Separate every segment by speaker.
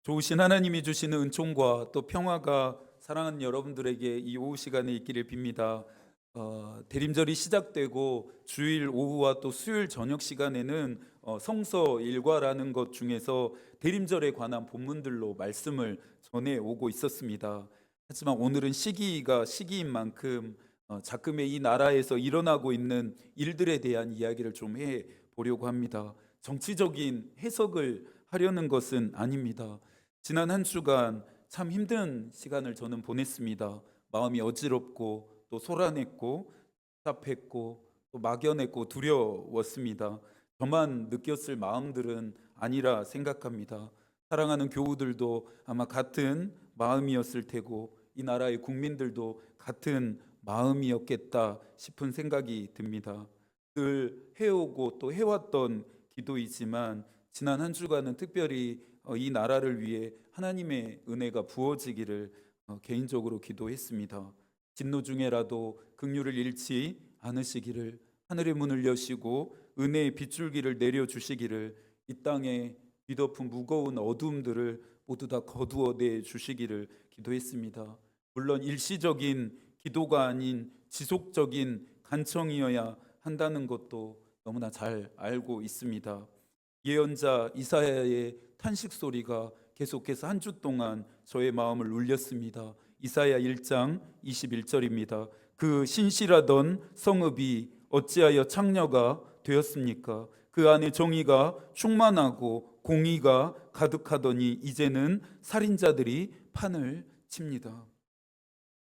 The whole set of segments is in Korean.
Speaker 1: 좋으신 하나님이 주시는 은총과 또 평화가 사랑하는 여러분들에게 이 오후 시간에 있기를 빕니다. 대림절이 시작되고 주일 오후와 또 수요일 저녁 시간에는 성서 일과라는 것 중에서 대림절에 관한 본문들로 말씀을 전해 오고 있었습니다. 하지만 오늘은 시기가 시기인 만큼 자금의 이 나라에서 일어나고 있는 일들에 대한 이야기를 좀 해 보려고 합니다. 정치적인 해석을 하려는 것은 아닙니다. 지난 한 주간 참 힘든 시간을 저는 보냈습니다. 마음이 어지럽고 또 소란했고 답답했고 또 막연했고 두려웠습니다. 저만 느꼈을 마음들은 아니라 생각합니다. 사랑하는 교우들도 아마 같은 마음이었을 테고 이 나라의 국민들도 같은 마음이었겠다 싶은 생각이 듭니다. 늘 해오고 또 해왔던 기도이지만 지난 한 주간은 특별히 이 나라를 위해 하나님의 은혜가 부어지기를 개인적으로 기도했습니다. 진노 중에라도 긍휼을 잃지 않으시기를, 하늘의 문을 여시고 은혜의 빗줄기를 내려주시기를, 이 땅에 뒤덮은 무거운 어둠들을 모두 다 거두어내 주시기를 기도했습니다. 물론 일시적인 기도가 아닌 지속적인 간청이어야 한다는 것도 너무나 잘 알고 있습니다. 예언자 이사야의 탄식 소리가 계속해서 한 주 동안 저의 마음을 울렸습니다. 이사야 1장 21절입니다. 그 신실하던 성읍이 어찌하여 창녀가 되었습니까? 그 안에 정의가 충만하고 공의가 가득하더니 이제는 살인자들이 판을 칩니다.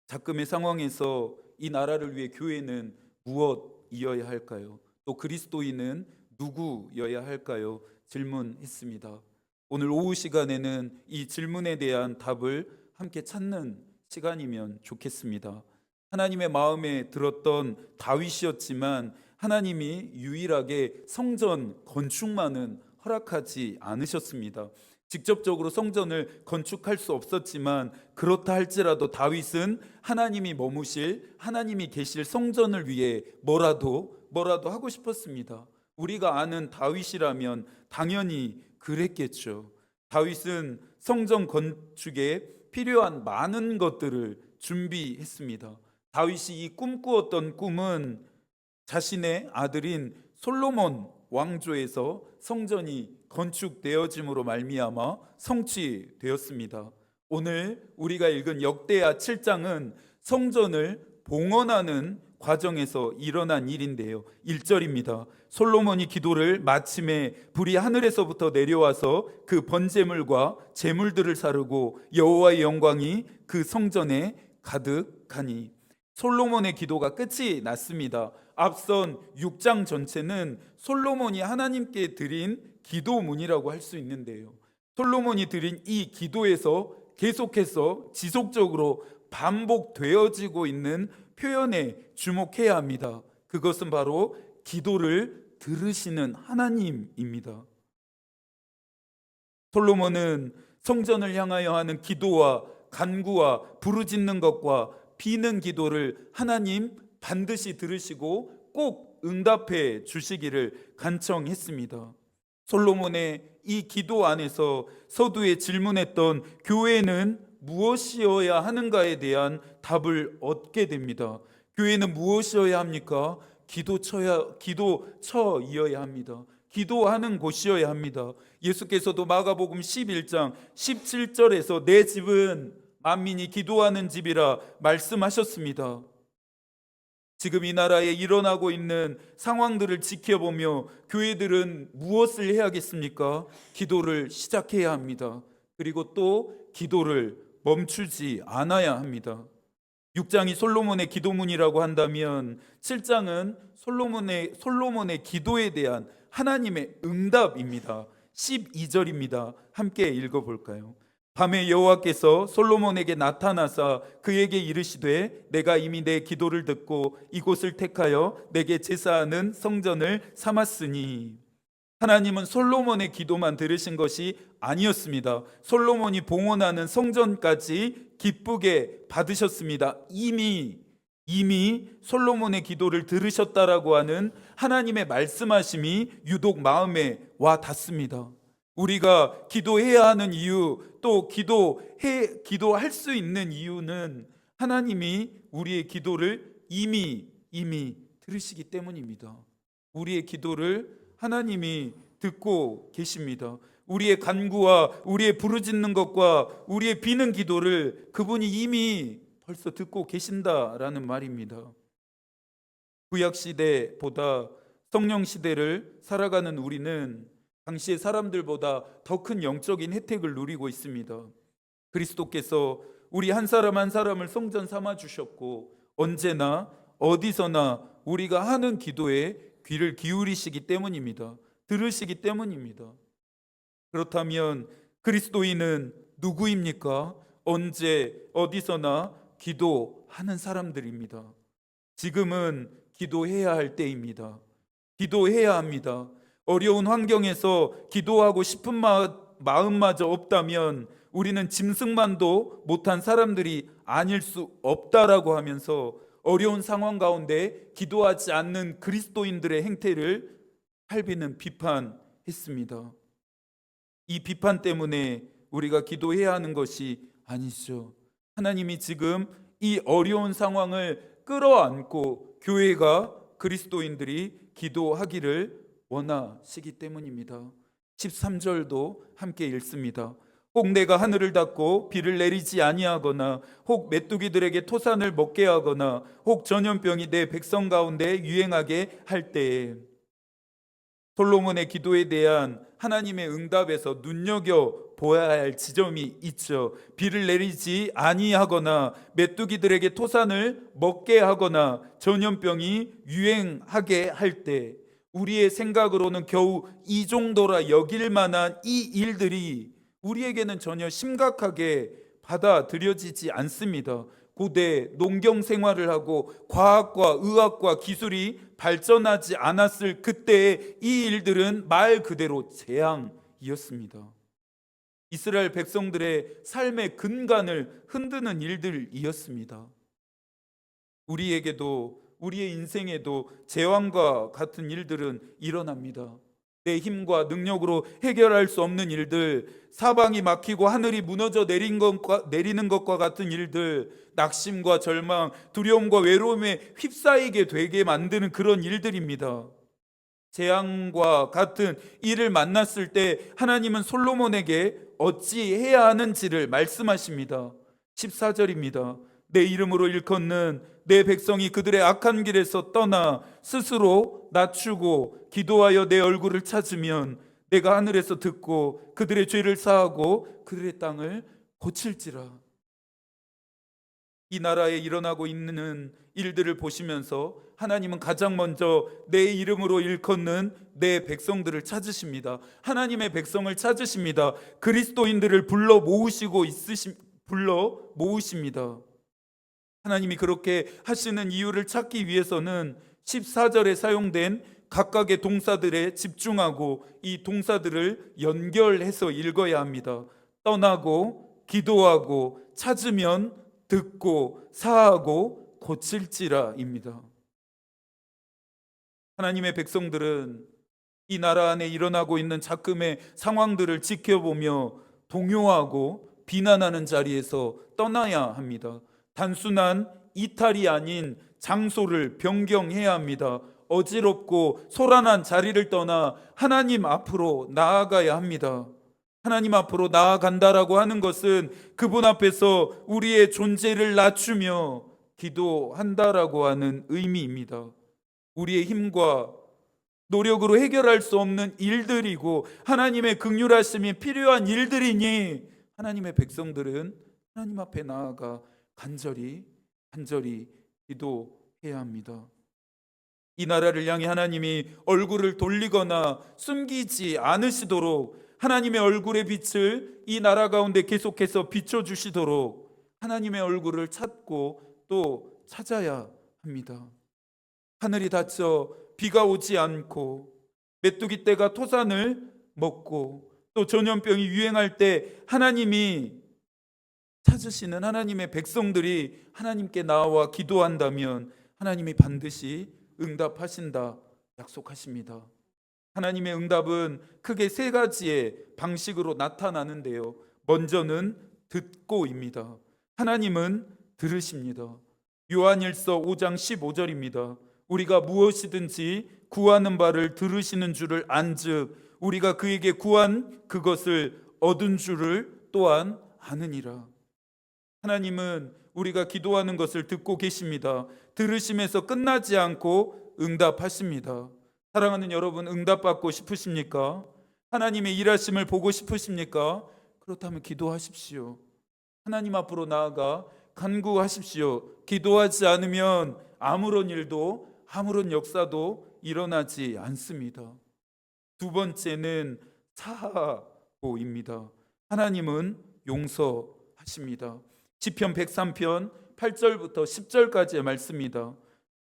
Speaker 1: 작금의 상황에서 이 나라를 위해 교회는 무엇이어야 할까요? 또 그리스도인은 누구여야 할까요? 질문했습니다. 오늘 오후 시간에는 이 질문에 대한 답을 함께 찾는 시간이면 좋겠습니다. 하나님의 마음에 들었던 다윗이었지만 하나님이 유일하게 성전 건축만은 허락하지 않으셨습니다. 직접적으로 성전을 건축할 수 없었지만 그렇다 할지라도 다윗은 하나님이 머무실, 하나님이 계실 성전을 위해 뭐라도 하고 싶었습니다. 우리가 아는 다윗이라면 당연히 그랬겠죠. 다윗은 성전 건축에 필요한 많은 것들을 준비했습니다. 다윗이 이 꿈꾸었던 꿈은 자신의 아들인 솔로몬 왕조에서 성전이 건축되어짐으로 말미암아 성취되었습니다. 오늘 우리가 읽은 역대하 7장은 성전을 봉헌하는 과정에서 일어난 일인데요. 1절입니다. 솔로몬이 기도를 마침에 불이 하늘에서부터 내려와서 그 번제물과 제물들을 사르고 여호와의 영광이 그 성전에 가득하니. 솔로몬의 기도가 끝이 났습니다. 앞선 6장 전체는 솔로몬이 하나님께 드린 기도문이라고 할 수 있는데요. 솔로몬이 드린 이 기도에서 계속해서 지속적으로 반복되어지고 있는 표현에 주목해야 합니다. 그것은 바로 기도를 들으시는 하나님입니다. 솔로몬은 성전을 향하여 하는 기도와 간구와 부르짖는 것과 비는 기도를 하나님 반드시 들으시고 꼭 응답해 주시기를 간청했습니다. 솔로몬의 이 기도 안에서 서두에 질문했던 교회는 무엇이어야 하는가에 대한 답을 얻게 됩니다. 교회는 무엇이어야 합니까? 기도처이어야 합니다. 기도하는 곳이어야 합니다. 예수께서도 마가복음 11장 17절에서 내 집은 만민이 기도하는 집이라 말씀하셨습니다. 지금 이 나라에 일어나고 있는 상황들을 지켜보며 교회들은 무엇을 해야겠습니까? 기도를 시작해야 합니다. 그리고 또 기도를 멈추지 않아야 합니다. 6장이 솔로몬의 기도문이라고 한다면 7장은 솔로몬의 기도에 대한 하나님의 응답입니다. 12절입니다. 함께 읽어볼까요? 밤에 여호와께서 솔로몬에게 나타나사 그에게 이르시되 내가 이미 내 기도를 듣고 이곳을 택하여 내게 제사하는 성전을 삼았으니. 하나님은 솔로몬의 기도만 들으신 것이 아니었습니다. 솔로몬이 봉헌하는 성전까지 기쁘게 받으셨습니다. 이미 솔로몬의 기도를 들으셨다라고 하는 하나님의 말씀하심이 유독 마음에 와 닿습니다. 우리가 기도해야 하는 이유, 또 기도할 수 있는 이유는 하나님이 우리의 기도를 이미 들으시기 때문입니다. 우리의 기도를 하나님이 듣고 계십니다. 우리의 간구와 우리의 부르짖는 것과 우리의 비는 기도를 그분이 이미 벌써 듣고 계신다라는 말입니다. 구약 시대보다 성령 시대를 살아가는 우리는 당시의 사람들보다 더 큰 영적인 혜택을 누리고 있습니다. 그리스도께서 우리 한 사람 한 사람을 성전 삼아 주셨고 언제나 어디서나 우리가 하는 기도에 귀를 기울이시기 때문입니다. 들으시기 때문입니다. 그렇다면 그리스도인은 누구입니까? 언제 어디서나 기도하는 사람들입니다. 지금은 기도해야 할 때입니다. 기도해야 합니다. 어려운 환경에서 기도하고 싶은 마음마저 없다면 우리는 짐승만도 못한 사람들이 아닐 수 없다라고 하면서 어려운 상황 가운데 기도하지 않는 그리스도인들의 행태를 칼빈은 비판했습니다. 이 비판 때문에 우리가 기도해야 하는 것이 아니죠. 하나님이 지금 이 어려운 상황을 끌어안고 교회가 그리스도인들이 기도하기를 원하시기 때문입니다. 13절도 함께 읽습니다. 혹 내가 하늘을 닫고 비를 내리지 아니하거나 혹 메뚜기들에게 토산을 먹게 하거나 혹 전염병이 내 백성 가운데 유행하게 할 때에, 솔로몬의 기도에 대한 하나님의 응답에서 눈여겨 보아야 할 지점이 있죠. 비를 내리지 아니하거나 메뚜기들에게 토산을 먹게 하거나 전염병이 유행하게 할 때, 우리의 생각으로는 겨우 이 정도라 여길 만한 이 일들이 우리에게는 전혀 심각하게 받아들여지지 않습니다. 고대 농경 생활을 하고 과학과 의학과 기술이 발전하지 않았을 그때의 이 일들은 말 그대로 재앙이었습니다. 이스라엘 백성들의 삶의 근간을 흔드는 일들이었습니다. 우리에게도, 우리의 인생에도 재앙과 같은 일들은 일어납니다. 내 힘과 능력으로 해결할 수 없는 일들, 사방이 막히고 하늘이 무너져 내리는 것과 같은 일들, 낙심과 절망, 두려움과 외로움에 휩싸이게 되게 만드는 그런 일들입니다. 재앙과 같은 일을 만났을 때 하나님은 솔로몬에게 어찌 해야 하는지를 말씀하십니다. 14절입니다. 내 이름으로 일컫는 내 백성이 그들의 악한 길에서 떠나 스스로 낮추고 기도하여 내 얼굴을 찾으면 내가 하늘에서 듣고 그들의 죄를 사하고 그들의 땅을 고칠지라. 이 나라에 일어나고 있는 일들을 보시면서 하나님은 가장 먼저 내 이름으로 일컫는 내 백성들을 찾으십니다. 하나님의 백성을 찾으십니다. 그리스도인들을 불러 모으십니다. 하나님이 그렇게 하시는 이유를 찾기 위해서는 14절에 사용된 각각의 동사들에 집중하고 이 동사들을 연결해서 읽어야 합니다. 떠나고, 기도하고, 찾으면, 듣고, 사하고, 고칠지라입니다. 하나님의 백성들은 이 나라 안에 일어나고 있는 작금의 상황들을 지켜보며 동요하고 비난하는 자리에서 떠나야 합니다. 단순한 이탈이 아닌 장소를 변경해야 합니다. 어지럽고 소란한 자리를 떠나 하나님 앞으로 나아가야 합니다. 하나님 앞으로 나아간다라고 하는 것은 그분 앞에서 우리의 존재를 낮추며 기도한다라고 하는 의미입니다. 우리의 힘과 노력으로 해결할 수 없는 일들이고 하나님의 긍휼하심이 필요한 일들이니 하나님의 백성들은 하나님 앞에 나아가 간절히 기도해야 합니다. 이 나라를 향해 하나님이 얼굴을 돌리거나 숨기지 않으시도록 하나님의 얼굴의 빛을 이 나라 가운데 계속해서 비춰주시도록 하나님의 얼굴을 찾고 또 찾아야 합니다. 하늘이 닫혀 비가 오지 않고 메뚜기 떼가 토산을 먹고 또 전염병이 유행할 때 하나님이 찾으시는 하나님의 백성들이 하나님께 나와 기도한다면 하나님이 반드시 응답하신다 약속하십니다. 하나님의 응답은 크게 세 가지의 방식으로 나타나는데요. 먼저는 듣고입니다. 하나님은 들으십니다. 요한일서 5장 15절입니다. 우리가 무엇이든지 구하는 바를 들으시는 줄을 안즉 우리가 그에게 구한 그것을 얻은 줄을 또한 아느니라. 하나님은 우리가 기도하는 것을 듣고 계십니다. 들으심에서 끝나지 않고 응답하십니다. 사랑하는 여러분, 응답받고 싶으십니까? 하나님의 일하심을 보고 싶으십니까? 그렇다면 기도하십시오. 하나님 앞으로 나아가 간구하십시오. 기도하지 않으면 아무런 일도 아무런 역사도 일어나지 않습니다. 두 번째는 사하고입니다. 하나님은 용서하십니다. 시편 103편 8절부터 10절까지의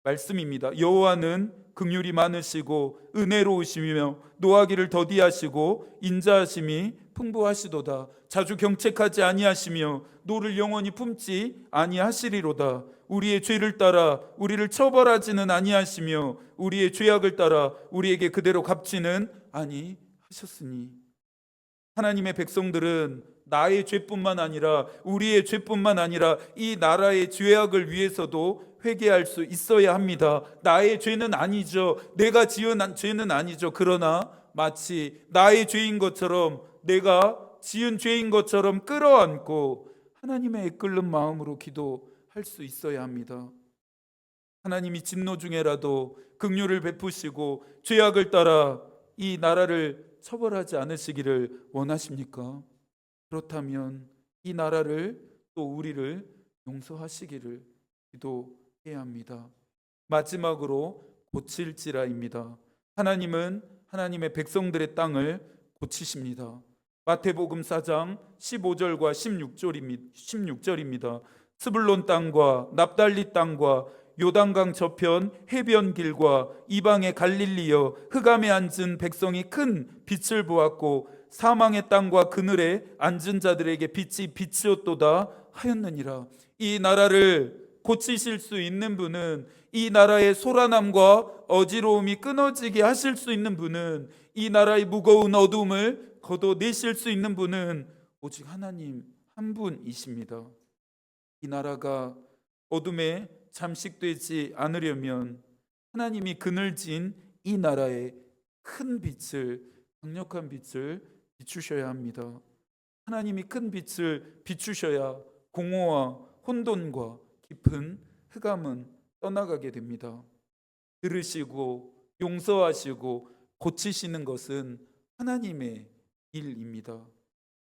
Speaker 1: 말씀입니다. 여호와는 긍휼이 많으시고 은혜로우시며 노하기를 더디하시고 인자하심이 풍부하시도다. 자주 경책하지 아니하시며 노를 영원히 품지 아니하시리로다. 우리의 죄를 따라 우리를 처벌하지는 아니하시며 우리의 죄악을 따라 우리에게 그대로 갚지는 아니하셨으니. 하나님의 백성들은 나의 죄뿐만 아니라 우리의 죄뿐만 아니라 이 나라의 죄악을 위해서도 회개할 수 있어야 합니다. 나의 죄는 아니죠. 내가 지은 죄는 아니죠. 그러나 마치 나의 죄인 것처럼, 내가 지은 죄인 것처럼 끌어안고 하나님의 이끌는 마음으로 기도할 수 있어야 합니다. 하나님이 진노 중에라도 긍휼을 베푸시고 죄악을 따라 이 나라를 처벌하지 않으시기를 원하십니까? 그렇다면 이 나라를 또 우리를 용서하시기를 기도해야 합니다. 마지막으로 고칠지라입니다. 하나님은 하나님의 백성들의 땅을 고치십니다. 마태복음 4장 15절과 16절입니다. 스불론 땅과 납달리 땅과 요단강 저편 해변길과 이방의 갈릴리여 흑암에 앉은 백성이 큰 빛을 보았고 사망의 땅과 그늘에 앉은 자들에게 빛이 비치었도다 하였느니라. 이 나라를 고치실 수 있는 분은, 이 나라의 소란함과 어지러움이 끊어지게 하실 수 있는 분은, 이 나라의 무거운 어둠을 걷어내실 수 있는 분은 오직 하나님 한 분이십니다. 이 나라가 어둠에 잠식되지 않으려면 하나님이 그늘진 이 나라에 큰 빛을, 강력한 빛을 비추셔야 합니다. 하나님이 큰 빛을 비추셔야 공허와 혼돈과 깊은 흑암은 떠나가게 됩니다. 들으시고 용서하시고 고치시는 것은 하나님의 일입니다.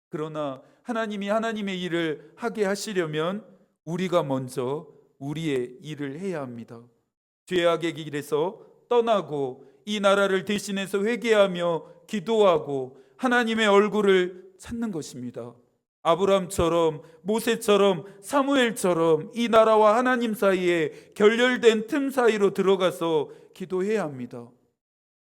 Speaker 1: 그러나 하나님이 하나님의 일을 하게 하시려면 우리가 먼저 우리의 일을 해야 합니다. 죄악의 길에서 떠나고 이 나라를 대신해서 회개하며 기도하고 하나님의 얼굴을 찾는 것입니다. 아브라함처럼, 모세처럼, 사무엘처럼 이 나라와 하나님 사이에 결렬된 틈 사이로 들어가서 기도해야 합니다.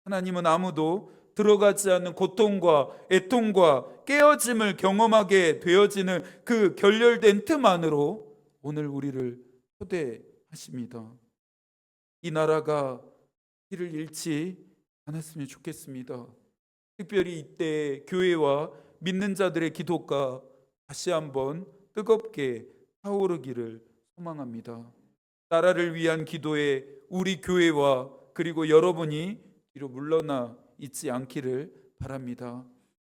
Speaker 1: 하나님은 아무도 들어가지 않는 고통과 애통과 깨어짐을 경험하게 되어지는 그 결렬된 틈 안으로 오늘 우리를 초대하십니다. 이 나라가 길을 잃지 않았으면 좋겠습니다. 특별히 이때 교회와 믿는 자들의 기도가 다시 한번 뜨겁게 타오르기를 소망합니다. 나라를 위한 기도에 우리 교회와 그리고 여러분이 뒤로 물러나 있지 않기를 바랍니다.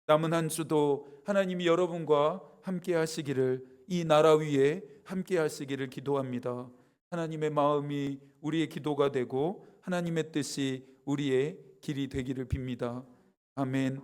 Speaker 1: 남은 한 주도 하나님이 여러분과 함께 하시기를, 이 나라 위에 함께 하시기를 기도합니다. 하나님의 마음이 우리의 기도가 되고 하나님의 뜻이 우리의 길이 되기를 빕니다. 아멘.